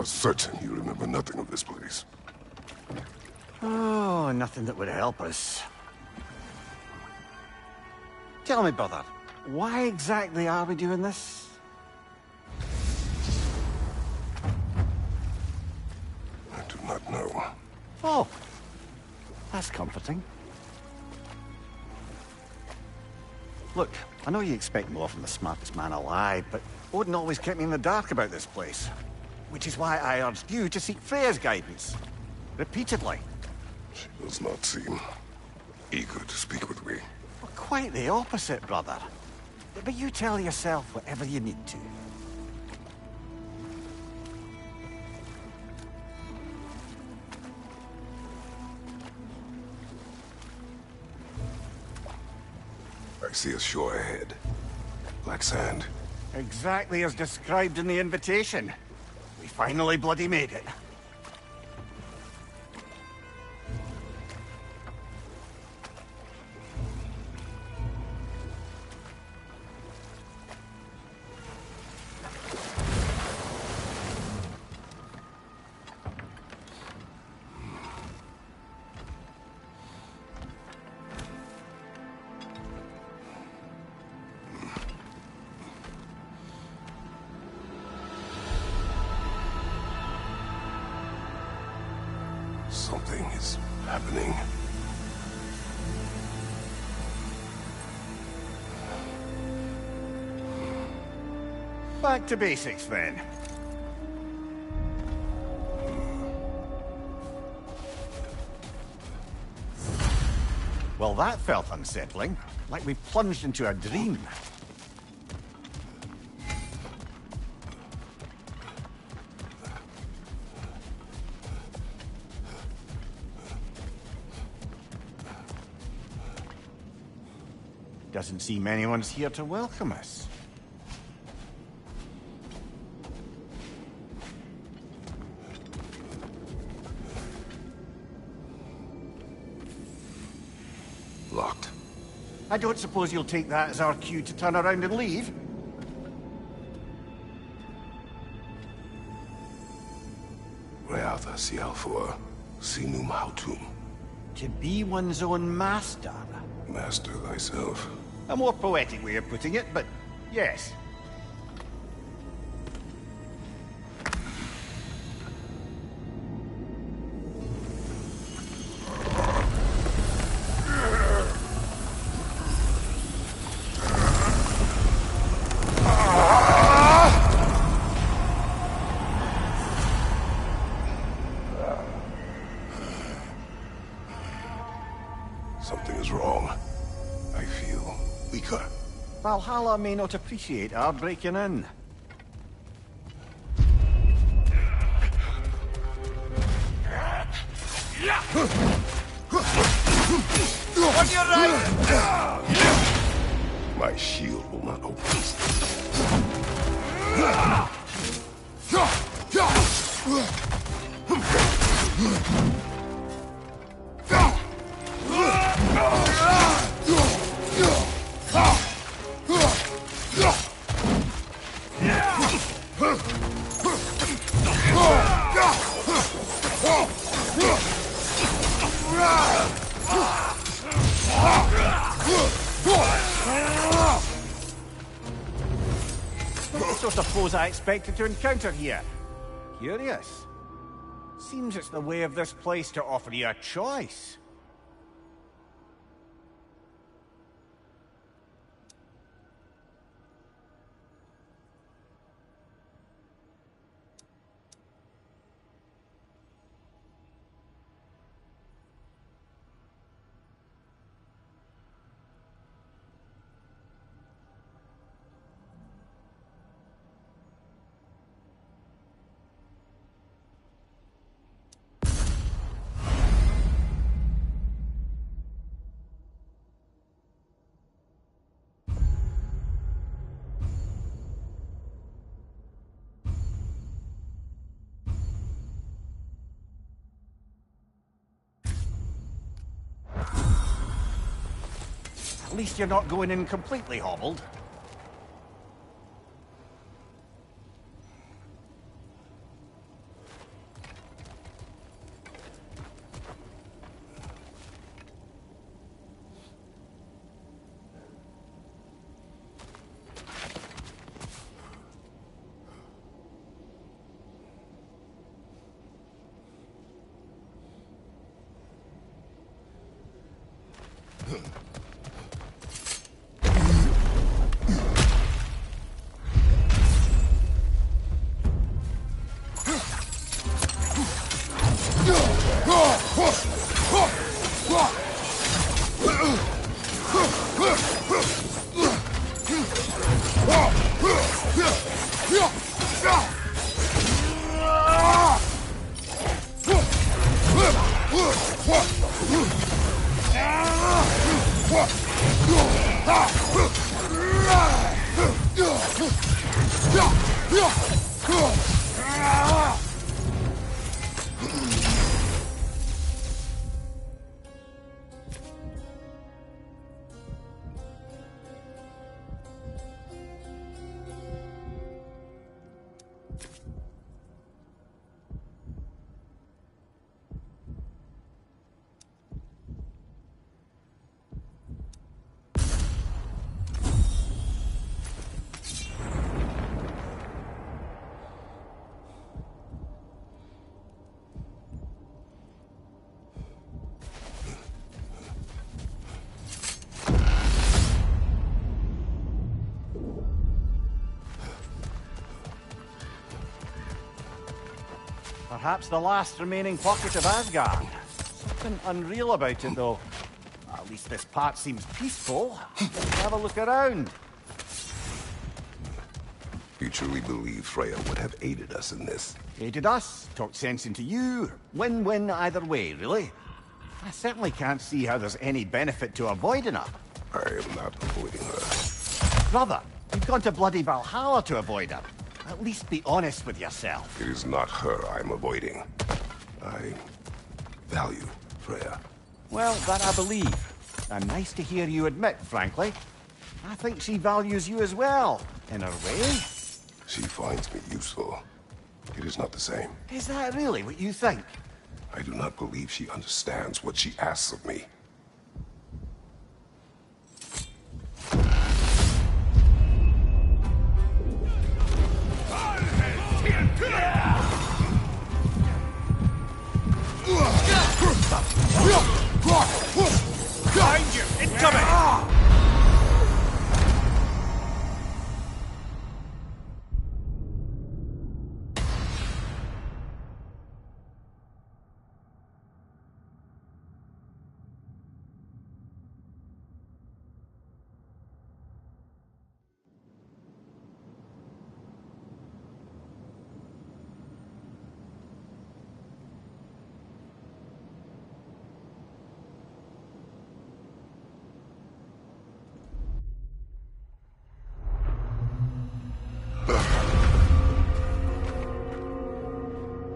are certain you remember nothing of this place. Oh, nothing that would help us. Tell me, brother, why exactly are we doing this? I do not know. Oh, that's comforting. Look, I know you expect more from the smartest man alive, but Odin always kept me in the dark about this place. Which is why I urged you to seek Freya's guidance. Repeatedly. She does not seem eager to speak with me. Well, quite the opposite, brother. But you tell yourself whatever you need to. I see a shore ahead. Black sand. Exactly as described in the invitation. We finally bloody made it. Something is happening. Back to basics, then. Well, that felt unsettling. Like we plunged into a dream. Doesn't seem anyone's here to welcome us. Locked. I don't suppose you'll take that as our cue to turn around and leave? Reatha Sialfor, Sinum Hautum. To be one's own master. Master thyself. A more poetic way of putting it, but yes. Something is wrong. I feel weaker. Valhalla may not appreciate our breaking in. On your right! My shield will not open. What sort of foes I expected to encounter here? Curious. Seems it's the way of this place to offer you a choice. At least you're not going in completely hobbled. Perhaps the last remaining pocket of Asgard. Something unreal about it, though. At least this part seems peaceful. Let's have a look around. You truly believe Freya would have aided us in this? Aided us, talked sense into you. Win-win either way, really. I certainly can't see how there's any benefit to avoiding her. I am not avoiding her. Brother, you've gone to bloody Valhalla to avoid her. At least be honest with yourself. It is not her I'm avoiding. I value Freya. Well, that I believe. And nice to hear you admit, frankly. I think she values you as well, in her way. She finds me useful. It is not the same. Is that really what you think? I do not believe she understands what she asks of me. Behind you! Incoming!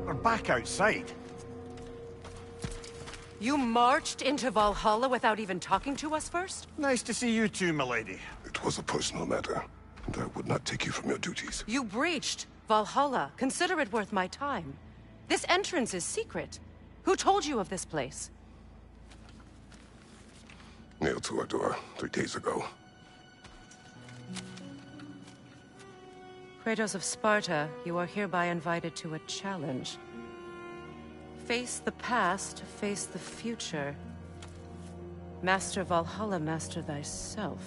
We're back outside. You marched into Valhalla without even talking to us first? Nice to see you too, milady. It was a personal matter, and I would not take you from your duties. You breached Valhalla. Consider it worth my time. This entrance is secret. Who told you of this place? Nailed to our door 3 days ago. Kratos of Sparta, you are hereby invited to a challenge. Face the past, face the future. Master Valhalla, master thyself.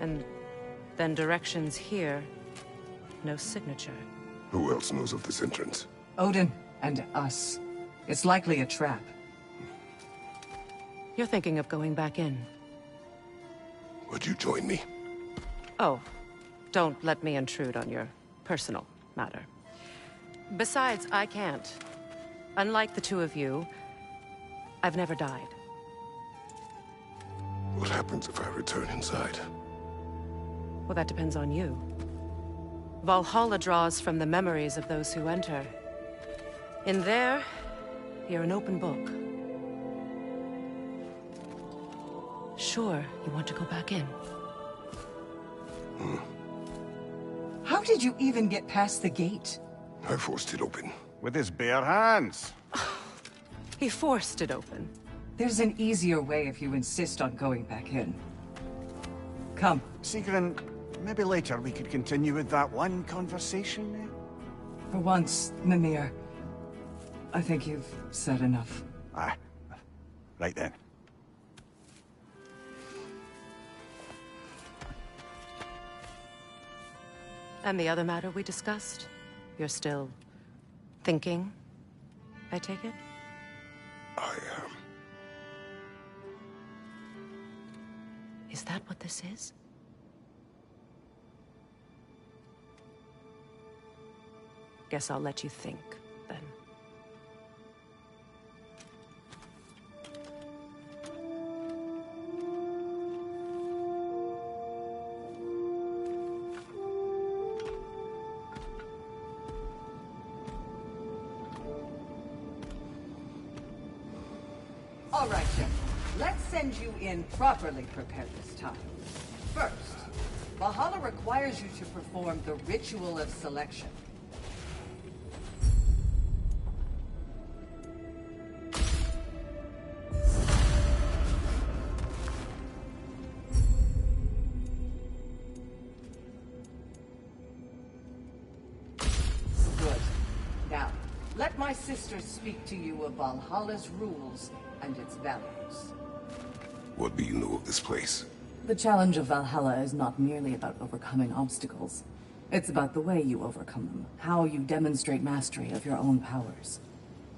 And then directions here, no signature. Who else knows of this entrance? Odin and us. It's likely a trap. You're thinking of going back in. Would you join me? Oh, don't let me intrude on your personal matter. Besides, I can't. Unlike the two of you, I've never died. What happens if I return inside? Well, that depends on you. Valhalla draws from the memories of those who enter. In there, you're an open book. Sure, you want to go back in. How did you even get past the gate? I forced it open. With his bare hands. He forced it open. There's an easier way if you insist on going back in. Come. Sigrun, maybe later we could continue with that one conversation, eh? For once, Mimir, I think you've said enough. Aye. Right then. And the other matter we discussed? You're still thinking, I take it? I am. Is that what this is? Guess I'll let you think, then. All right, gentlemen. Let's send you in properly prepared this time. First, Valhalla requires you to perform the ritual of selection. Good. Now, let my sister speak to you of Valhalla's rules and its values. What do you know of this place? The challenge of Valhalla is not merely about overcoming obstacles. It's about the way you overcome them, how you demonstrate mastery of your own powers.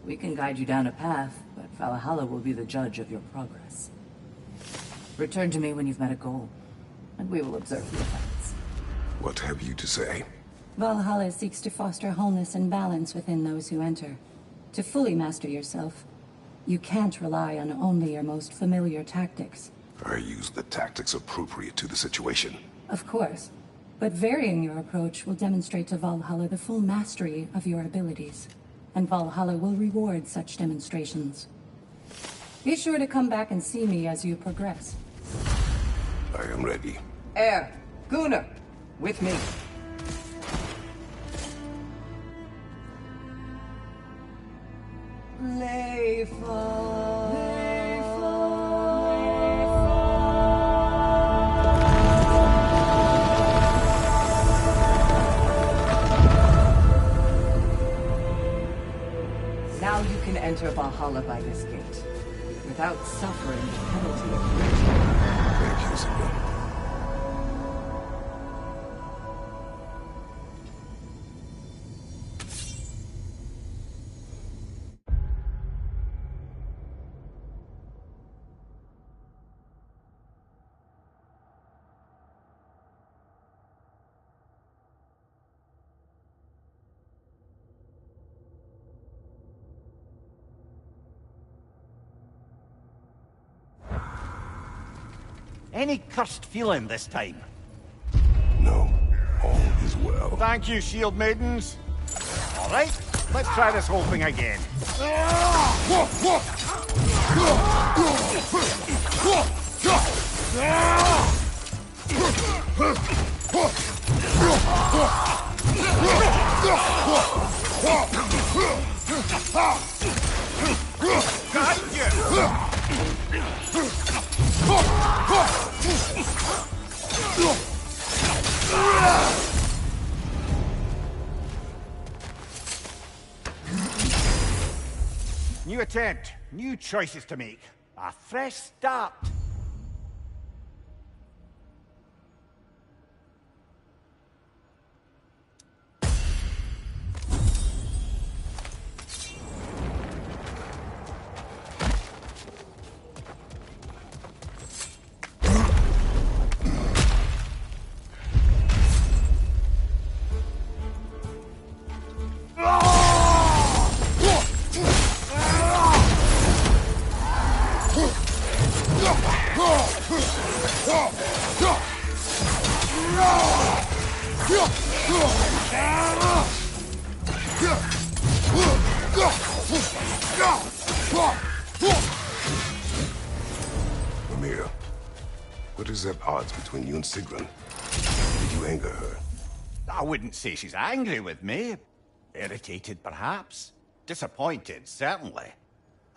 We can guide you down a path, but Valhalla will be the judge of your progress. Return to me when you've met a goal, and we will observe the effects. What have you to say? Valhalla seeks to foster wholeness and balance within those who enter. To fully master yourself, you can't rely on only your most familiar tactics. I use the tactics appropriate to the situation. Of course, but varying your approach will demonstrate to Valhalla the full mastery of your abilities, and Valhalla will reward such demonstrations. Be sure to come back and see me as you progress. I am ready. Air, Gunnar, with me. Now you can enter Valhalla by this gate, without suffering the penalty of ritual. Thank you, Sigmund. Any cursed feeling this time? No, all is well. Thank you, shield maidens. All right, let's try this whole thing again. New attempt, new choices to make. A fresh start. Amir, what is at odds between you and Sigrun? Did you anger her? I wouldn't say she's angry with me. Irritated, perhaps. Disappointed, certainly.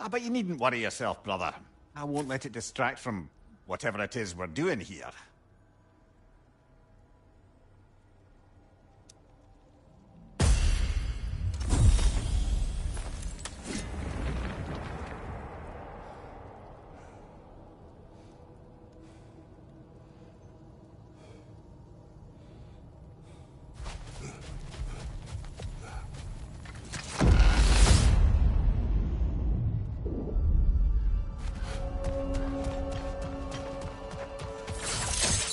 But you needn't worry yourself, brother. I won't let it distract from whatever it is we're doing here.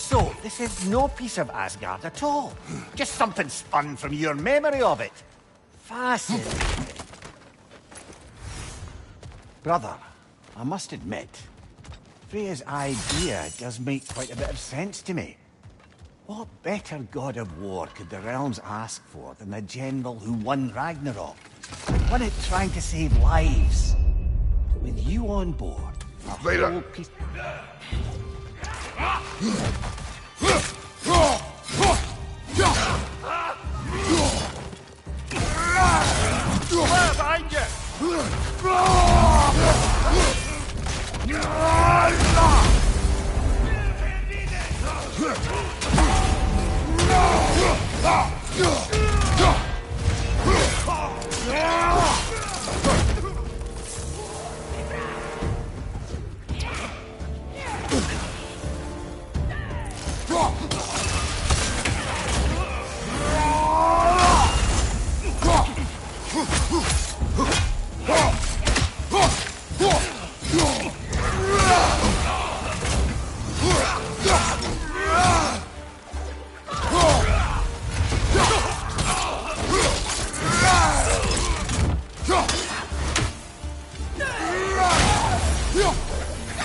So, this is no piece of Asgard at all. Just something spun from your memory of it. Fascinating. Brother, I must admit, Freya's idea does make quite a bit of sense to me. What better god of war could the realms ask for than the general who won Ragnarok? Won it trying to save lives. With you on board, a Later. whole piece... Behind you!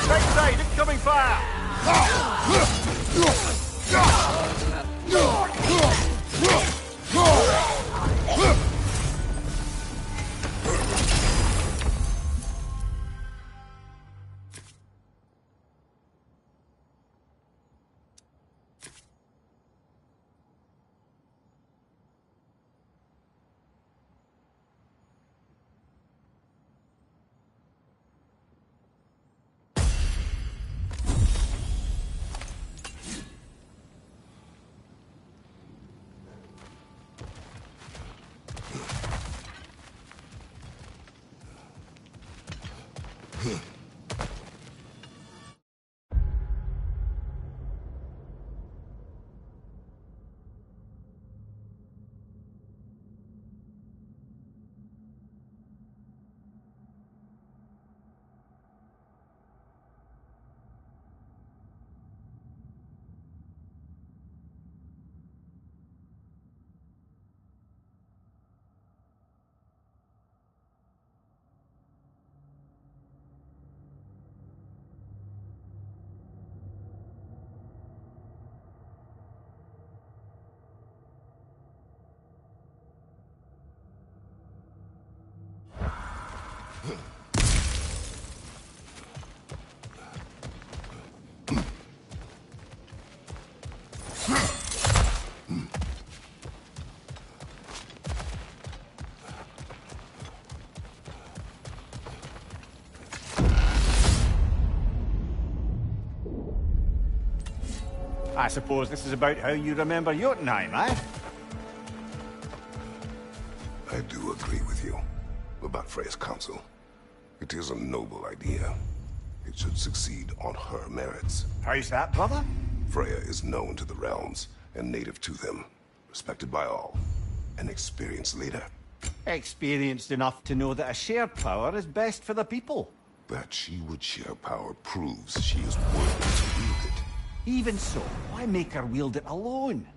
Right side, incoming fire! I suppose this is about how you remember Jotunheim, eh? I do agree with you about Freya's council. It is a noble idea. It should succeed on her merits. How's that, brother? Freya is known to the realms and native to them, respected by all, an experienced leader. Experienced enough to know that a shared power is best for the people. That she would share power proves she is worthy to wield it. Even so, why make her wield it alone?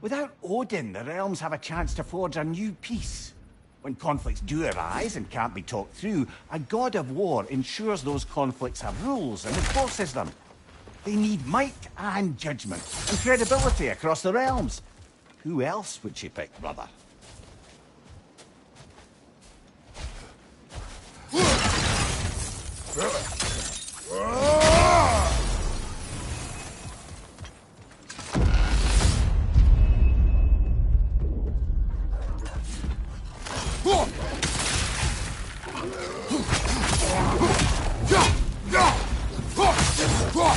Without Odin, the realms have a chance to forge a new peace. When conflicts do arise and can't be talked through, a god of war ensures those conflicts have rules and enforces them. They need might and judgment, and credibility across the realms. Who else would she pick, brother?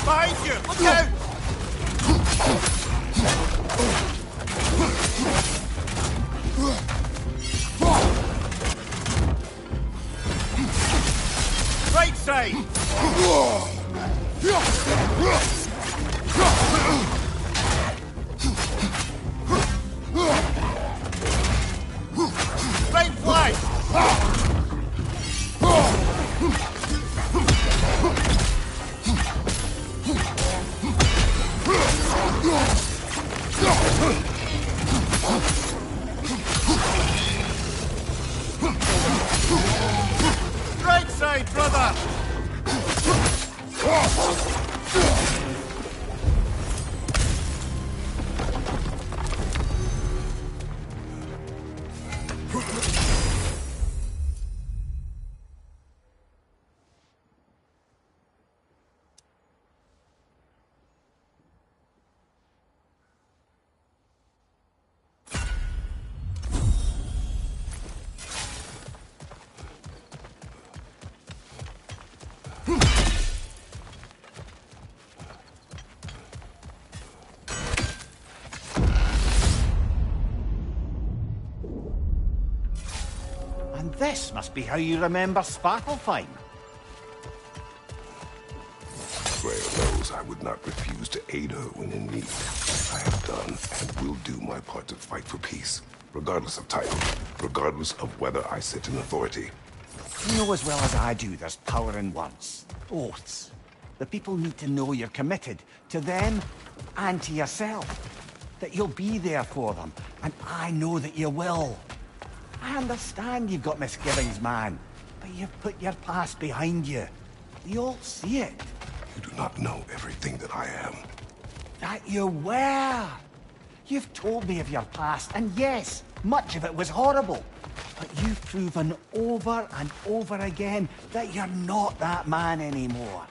Behind you! Look out! Right side! Right flank! And this must be how you remember Svartalfheim. Freya knows I would not refuse to aid her when in need. I have done and will do my part to fight for peace, regardless of title, regardless of whether I sit in authority. You know as well as I do there's power in words. Oaths. The people need to know you're committed to them and to yourself. That you'll be there for them, and I know that you will. I understand you've got misgivings, man, but you've put your past behind you. They all see it. You do not know everything that I am. That you were. You've told me of your past, and yes, much of it was horrible. But you've proven over and over again that you're not that man anymore.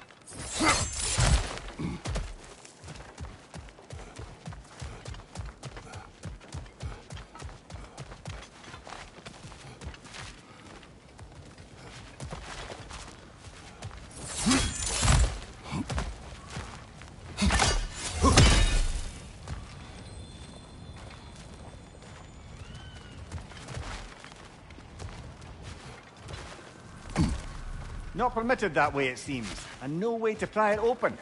Not permitted that way, it seems, and no way to pry it open.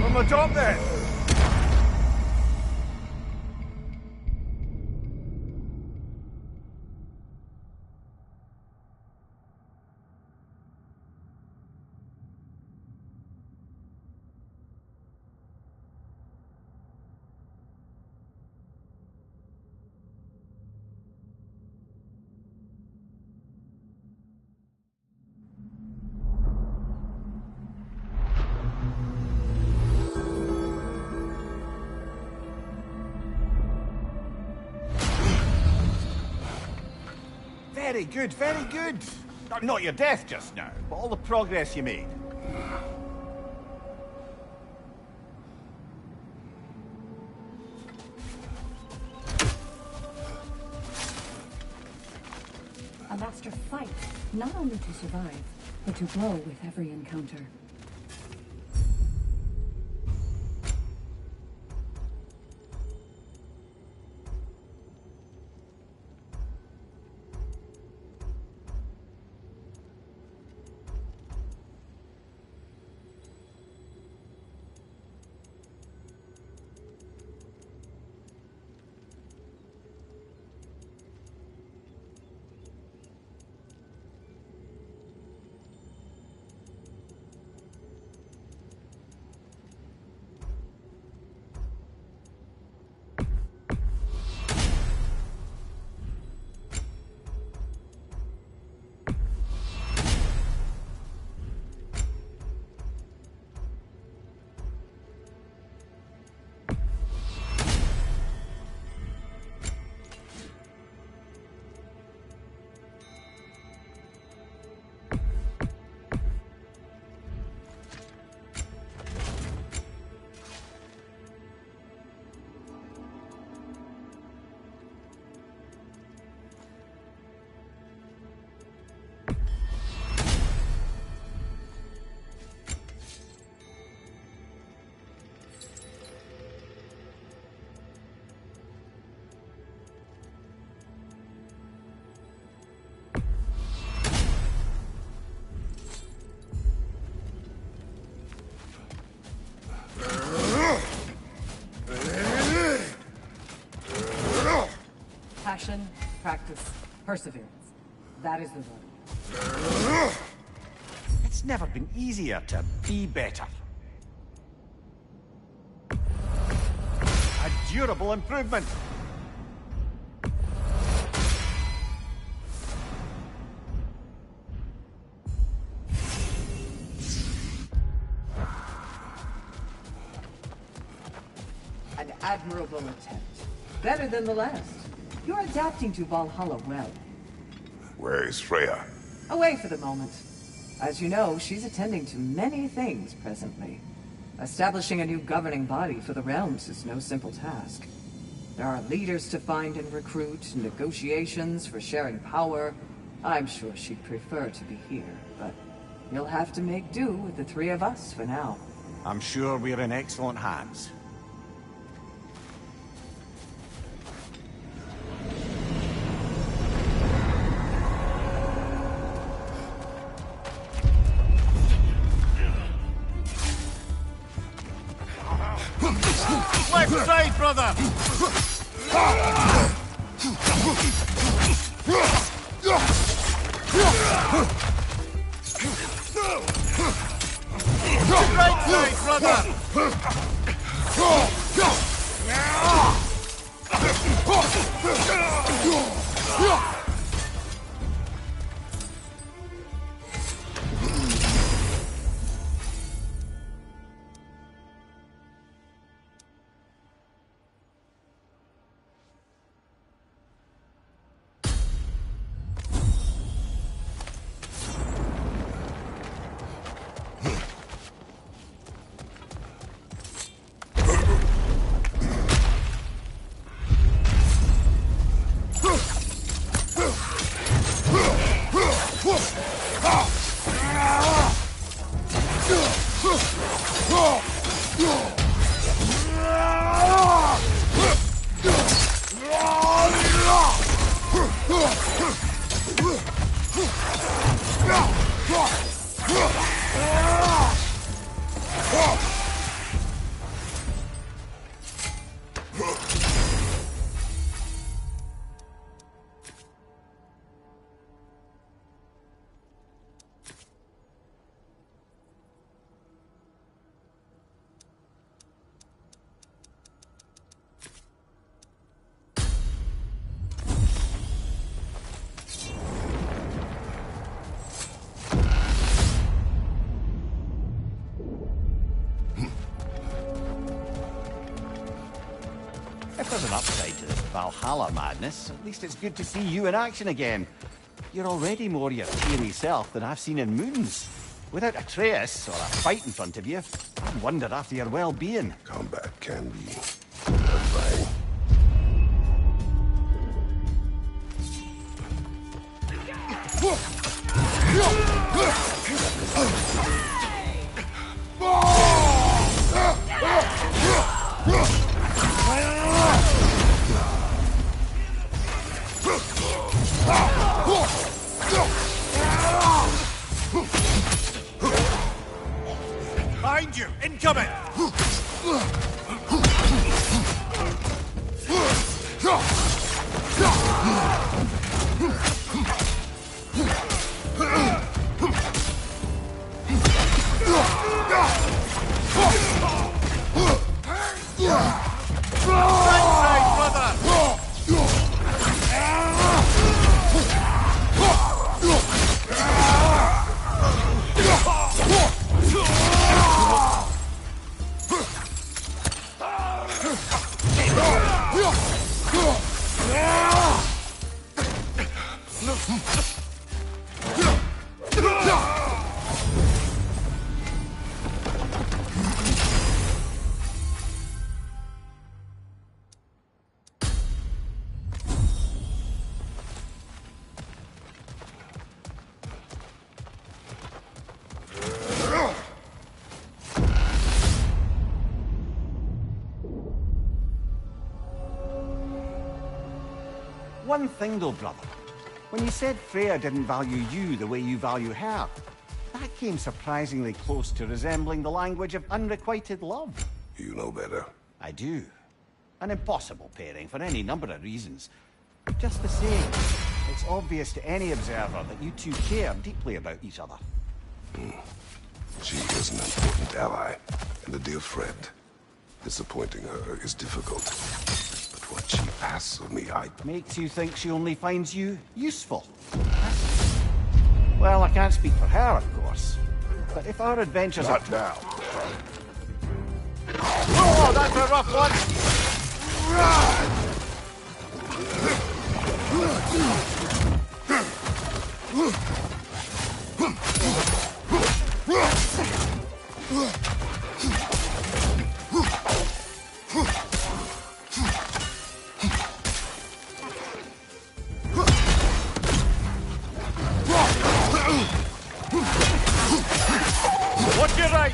On the top there! Very good, very good. Not your death just now, but all the progress you made. A master fights, not only to survive, but to grow with every encounter. action, practice, perseverance. That is the word. It's never been easier to be better. A durable improvement. An admirable attempt. Better than the last. You're adapting to Valhalla well. Where is Freya? Away for the moment. As you know, she's attending to many things presently. Establishing a new governing body for the realms is no simple task. There are leaders to find and recruit, negotiations for sharing power. I'm sure she'd prefer to be here, but you'll have to make do with the three of us for now. I'm sure we're in excellent hands. Left side, brother! Right side, brother! If there's an upside to this Valhalla madness, at least it's good to see you in action again. You're already more your teary self than I've seen in moons. Without Atreus or a fight in front of you, I'd wonder after your well-being. Combat can be terrifying. Behind you! Incoming! One thing though, brother. When you said Freya didn't value you the way you value her, that came surprisingly close to resembling the language of unrequited love. You know better. I do. An impossible pairing for any number of reasons. Just the same, it's obvious to any observer that you two care deeply about each other. She is an important ally and a dear friend. Disappointing her is difficult. But what she asks of me, Makes you think she only finds you useful? Well, I can't speak for her, of course. But if our adventures Not now. Oh, that's a rough one! Watch your right!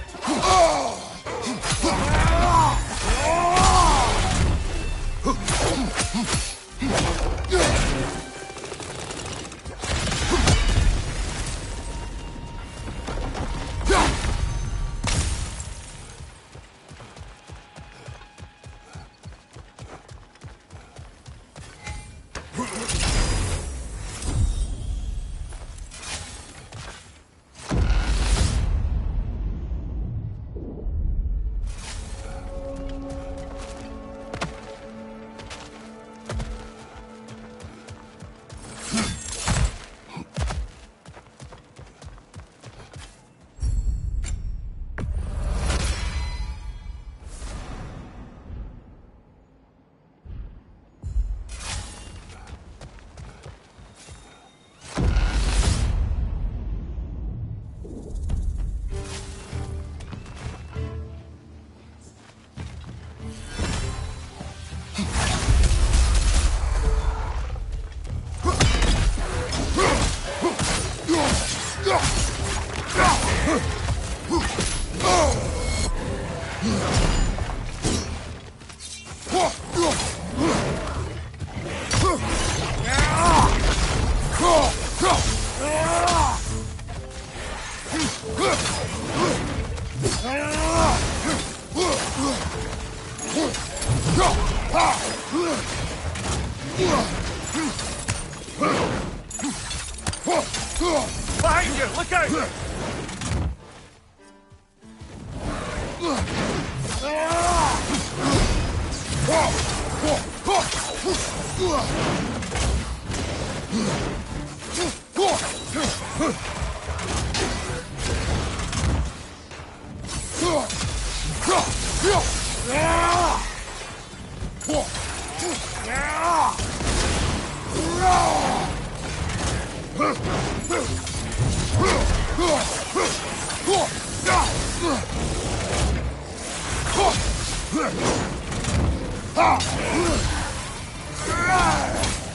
Behind you! Look out!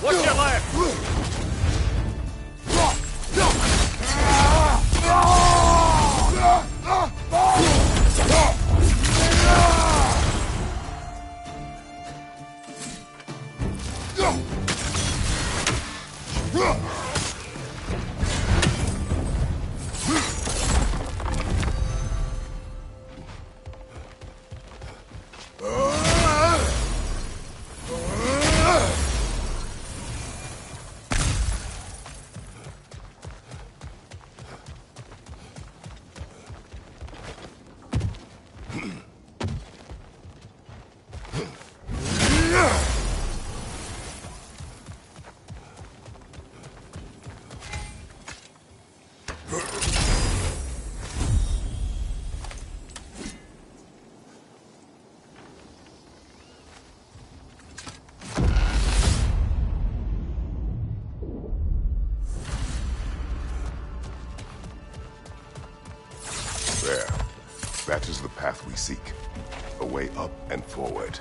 Watch your left! There. That is the path we seek. A way up and forward.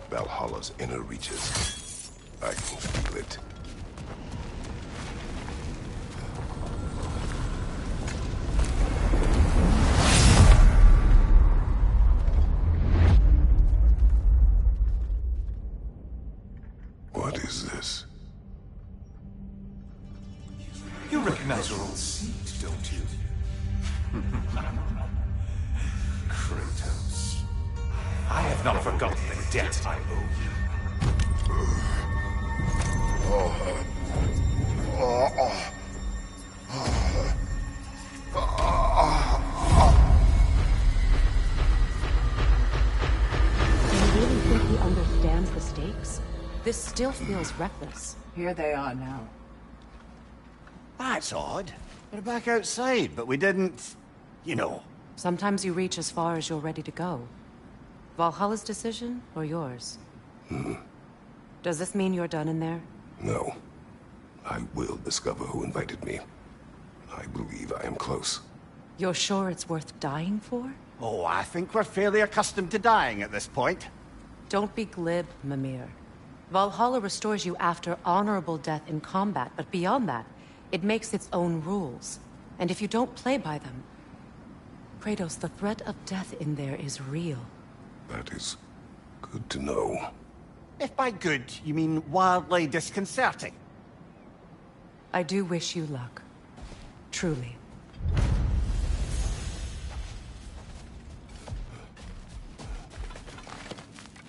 Valhalla's inner reaches. I can feel it. What is this? You recognize your old seat, don't you? Kratos. I have not forgotten the debt I owe you. really think he understands the stakes? This still feels reckless. Here they are now. That's odd. We're back outside, but we didn't... You know. Sometimes you reach as far as you're ready to go. Valhalla's decision, or yours? Does this mean you're done in there? No. I will discover who invited me. I believe I am close. You're sure it's worth dying for? Oh, I think we're fairly accustomed to dying at this point. Don't be glib, Mimir. Valhalla restores you after honorable death in combat, but beyond that, it makes its own rules. And if you don't play by them... Kratos, the threat of death in there is real. That is good to know. If by good, you mean wildly disconcerting. I do wish you luck. Truly.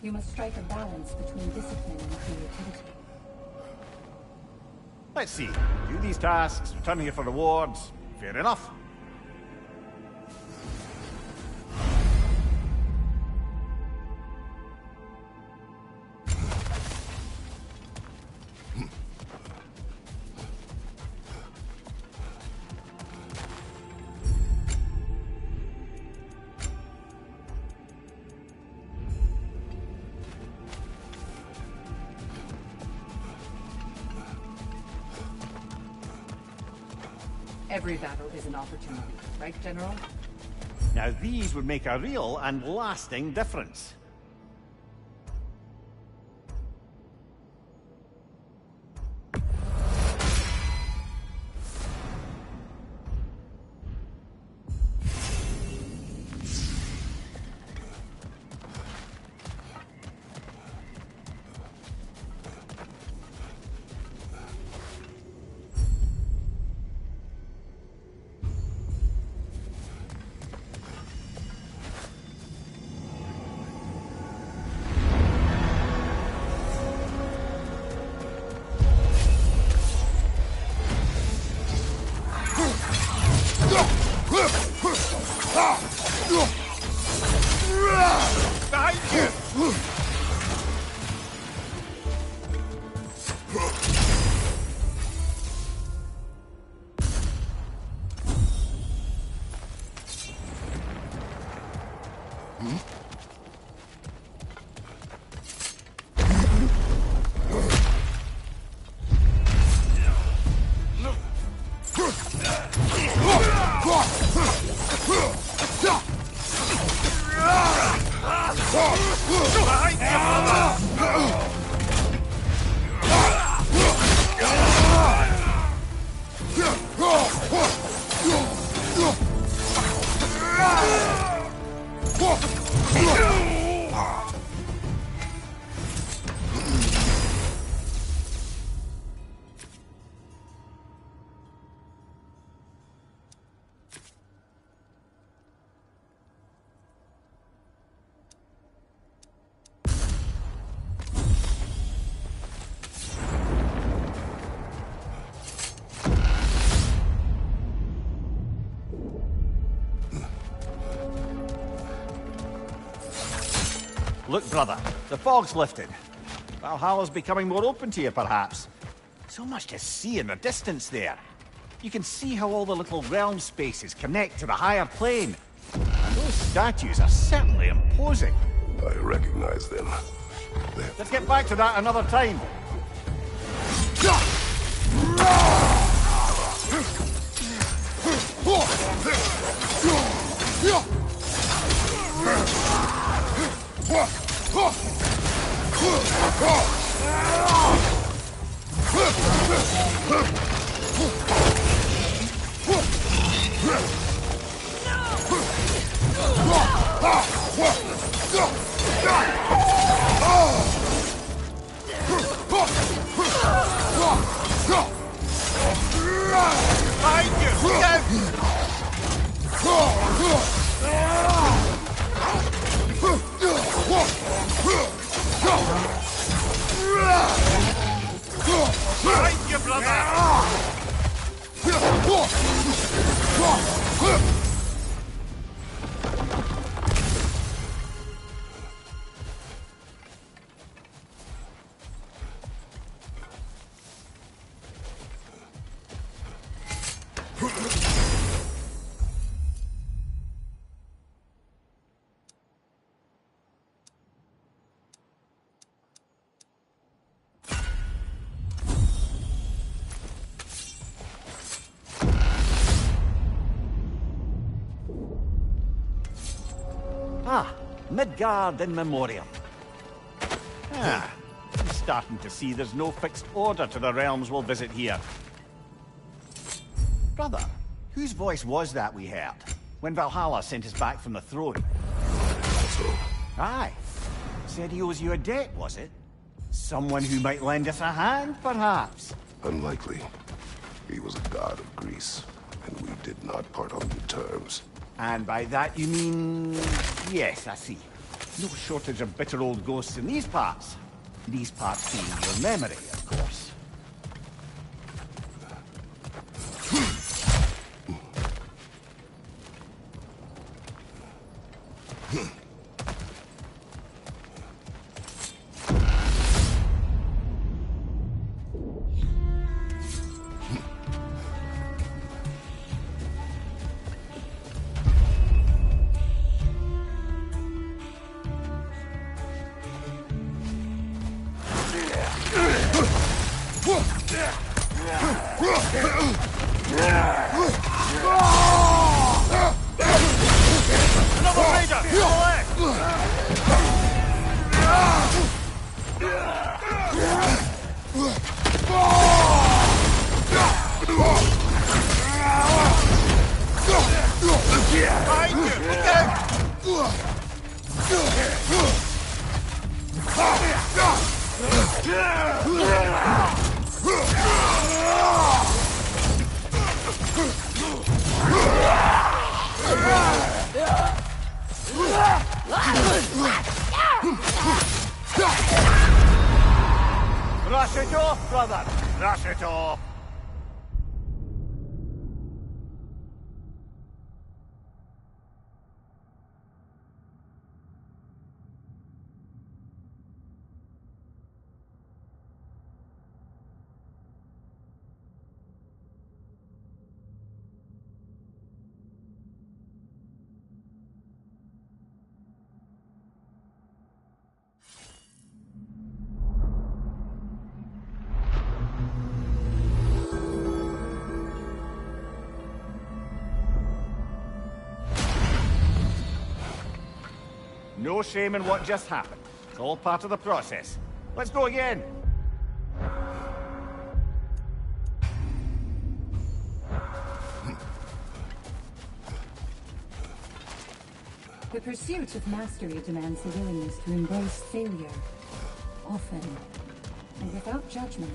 You must strike a balance between discipline and creativity. Let's see. Do these tasks, return here for rewards. Fair enough. Every battle is an opportunity, right, General? Now these would make a real and lasting difference. Look, brother, the fog's lifted. Valhalla's becoming more open to you, perhaps. So much to see in the distance there. You can see how all the little realm spaces connect to the higher plane. And those statues are certainly imposing. I recognize them. Let's get back to that another time. Fight you, brother! Ah, Midgard in memoriam. Ah, I'm starting to see there's no fixed order to the realms we'll visit here. Brother, whose voice was that we heard when Valhalla sent us back from the throne? Also, Aye. Said he owes you a debt, was it? Someone who might lend us a hand, perhaps? unlikely. He was a god of Greece, and we did not part on good terms. And by that you mean... Yes, I see. No shortage of bitter old ghosts in these parts. These parts being your memory, of course. Brush it off, brother! Brush it off! No shame in what just happened. It's all part of the process. Let's go again. The pursuit of mastery demands the willingness to embrace failure, often, and without judgment.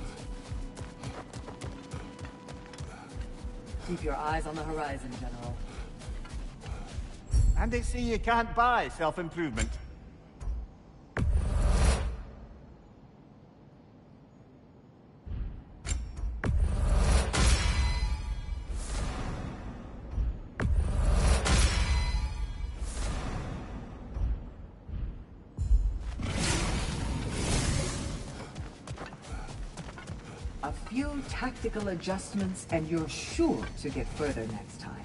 Keep your eyes on the horizon, General. And they say you can't buy self-improvement. A few tactical adjustments and you're sure to get further next time.